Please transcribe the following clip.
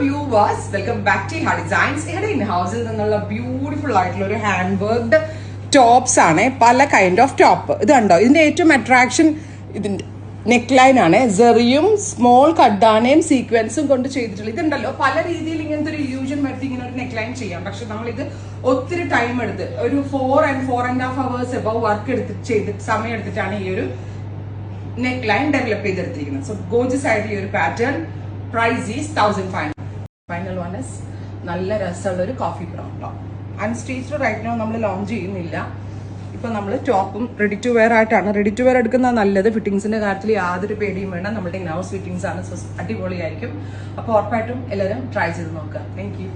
Viewers, welcome back to ഹാ designs. ഇവിടെ in ഹൗസിൽ നിന്നുള്ള ബ്യൂട്ടിഫുൾ ആയിട്ടുള്ള ഒരു ഹാൻഡ് വർക്ക്ഡ് ടോപ്സ് ആണ്. പല കൈൻഡ് ഓഫ് ടോപ്പ്. ഇത് കണ്ടോ, ഇതിന്റെ ഏറ്റവും അട്രാക്ഷൻ ഇതിന്റെ നെക്ക് ലൈൻ ആണ്. സെറിയും സ്മോൾ കഡാനയും സീക്വൻസും കൊണ്ട് ചെയ്തിട്ടുള്ളത്. ഇതുണ്ടല്ലോ, പല രീതിയിൽ ഇങ്ങനത്തെ ഒരു ഇല്യൂഷൻ വരുത്തി ഇങ്ങനെ ഒരു നെക്ക് ലൈൻ ചെയ്യാം. പക്ഷെ നമ്മളിത് ഒത്തിരി ടൈം എടുത്ത് ഒരു 4.5 hours എബവ് വർക്ക് ചെയ്ത് സമയം എടുത്തിട്ടാണ് ഈ ഒരു നെക്ക് ലൈൻ ഡെവലപ്പ് ചെയ്തെടുത്തിരിക്കുന്നത്. സോ ഗോർജിയസ് ആയിട്ട് ഈ ഒരു pattern. Price is 1500. Final one is നല്ല രസമുള്ള ഒരു coffee brown top. Unstitched right now നമ്മൾ ലോഞ്ച് ചെയ്യുന്നില്ല. ഇപ്പൊ നമ്മൾ ടോപ്പും റെഡി ടു വെയർ ആയിട്ടാണ്. റെഡി ടു വെയർ എടുക്കുന്നത് നല്ലത്. ഫിറ്റിംഗ്സിന്റെ കാര്യത്തിൽ യാതൊരു പേടിയും വേണ്ട. നമ്മുടെ ഇൻ ഹൗസ് ഫിറ്റിംഗ്സ് ആണ്. സോ അടിപൊളിയായിരിക്കും. അപ്പോൾ ഉറപ്പായിട്ടും എല്ലാവരും ട്രൈ ചെയ്ത് നോക്കുക. Thank U.